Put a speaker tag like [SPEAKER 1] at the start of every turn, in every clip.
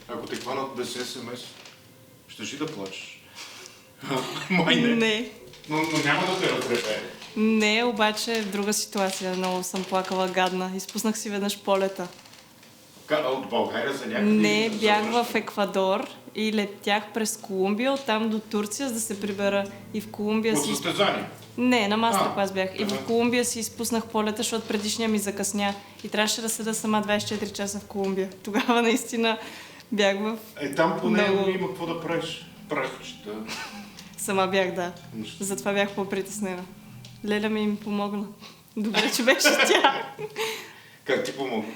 [SPEAKER 1] Ако те хванат без СМС, ще си да плачеш. Май не.
[SPEAKER 2] Не.
[SPEAKER 1] Но няма да те разребе.
[SPEAKER 2] Не, обаче в друга ситуация. Много съм плакала гадна. Изпуснах си веднъж полета.
[SPEAKER 1] От България за някъде?
[SPEAKER 2] Не, бях в Еквадор и летях през Колумбия, оттам до Турция, за да се прибера. И в Колумбия
[SPEAKER 1] От състезание?
[SPEAKER 2] Не, на мастер-клас бях. И в Колумбия си изпуснах полета, защото предишния ми закъсня. И трябваше да седа сама 24 часа в Колумбия. Тогава наистина бях в...
[SPEAKER 1] Там поне
[SPEAKER 2] много...
[SPEAKER 1] има какво да правиш. Прахчета.
[SPEAKER 2] Сама бях, да. Затова бях по-притеснена. Леля ми помогна. Добре, че беше тя.
[SPEAKER 1] Как ти помогна?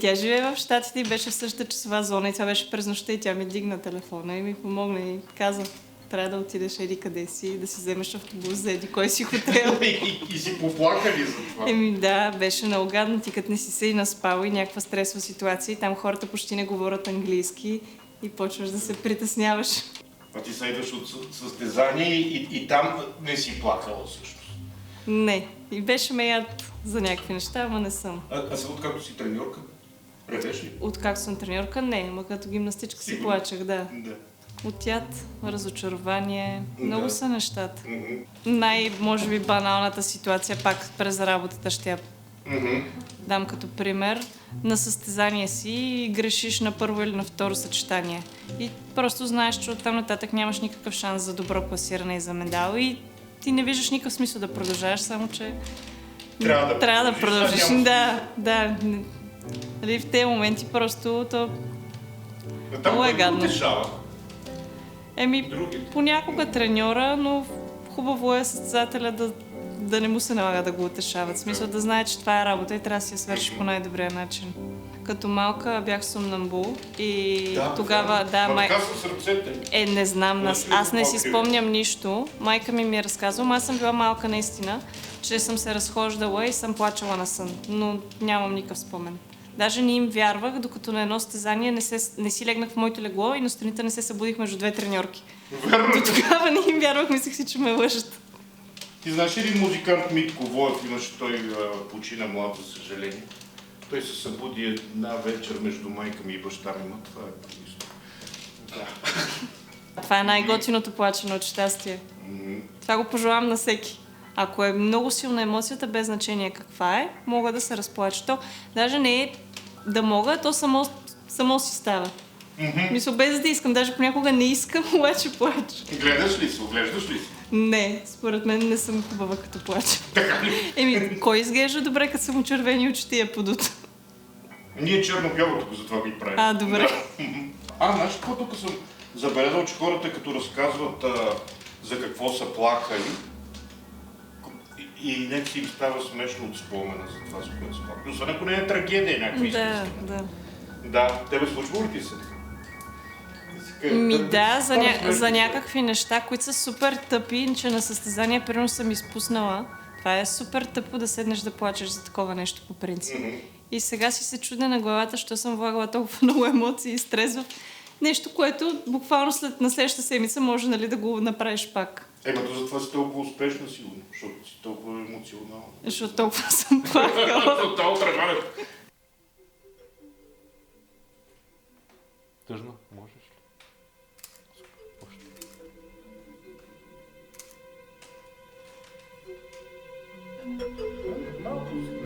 [SPEAKER 2] Тя живее в Щатите и беше в същата часова зона и това беше през нощта и тя ми дигна телефона и ми помогна и каза: трябва да отидеш еди къде си, да си вземеш автобус за еди кой си хотел.
[SPEAKER 1] И си поплака ли за това?
[SPEAKER 2] Да, беше много гадно, ти като не си се и наспал и някаква стресова ситуация и там хората почти не говорят английски и почваш да се притесняваш.
[SPEAKER 1] А ти са идваш от състезание и там не си плакала всъщност?
[SPEAKER 2] Не, и беше ме яд за някакви неща, ама не съм.
[SPEAKER 1] А сега откакто си треньорка? Ревеш ли?
[SPEAKER 2] Откакто съм треньорка, не, ама като гимнастичка си плачех, да. От яд, разочарование, много са нещата. Може би баналната ситуация, пак през работата ще я дам като пример. На състезание си и грешиш на първо или на второ съчетание. И просто знаеш, че оттам нататък нямаш никакъв шанс за добро класиране и за медал и ти не виждаш никакъв смисъл да продължаваш, само че трябва да продължиш. Да. В тези моменти просто то много е гадно. Понякога треньора, но хубаво е състезателя да не му се налага да го утешават. В смисъл да знае, че това е работа и трябва да си я свърши по най-добрия начин. Като малка бях сомнамбул и тогава...
[SPEAKER 1] Така с ръцете.
[SPEAKER 2] Не знам, аз не си спомням нищо. Майка ми е разказвала, аз съм била малка наистина, че съм се разхождала и съм плачала на сън, но нямам никакъв спомен. Даже не им вярвах, докато на едно състезание не си легнах в моето легло и настройната не се събудих между две треньорки. До тогава не им вярвах, мислех си, че ме лъжат.
[SPEAKER 1] Ти знаеш ли музикант Митко Воев, имаше той почина млад, за съжаление. Той се събуди една вечер между майка ми и баща ми, но това е истина.
[SPEAKER 2] Това е най-готиното плачене от щастие. Това го пожелавам на всеки. Ако е много силна емоцията, без значение каква е, мога да се разплача. То даже не е да мога, то само си става. Мисля, без да искам, даже понякога не искам, обаче плача.
[SPEAKER 1] Гледаш ли се? Оглеждаш ли се?
[SPEAKER 2] Не, според мен не съм хубава като плача.
[SPEAKER 1] Така ли?
[SPEAKER 2] Кой изглежда добре, като са му червени очите и е подут?
[SPEAKER 1] Ние черно-бяло тук, затова ги правим.
[SPEAKER 2] Добре.
[SPEAKER 1] Знаеш какво тук съм забелязал, че хората като разказват за какво са плакали и нека си им става смешно от спомена за това, за което са плакали. Освен ако не е трагедия, някаква истина. Да, тебе случва ли ти се?
[SPEAKER 2] За някакви неща, които са супер тъпи, че на състезание примерно съм изпуснала. Това е супер тъпо да седнеш да плачеш за такова нещо по принцип. И сега си се чудя на главата, що съм влагала толкова много емоции и стрес в нещо, което буквално на следващата седмица може да го направиш пак.
[SPEAKER 1] То затова си толкова успешна сигурно, защото си толкова емоционална.
[SPEAKER 2] Защото толкова съм плакала.
[SPEAKER 3] Тъжно, можеш ли?
[SPEAKER 1] Малко си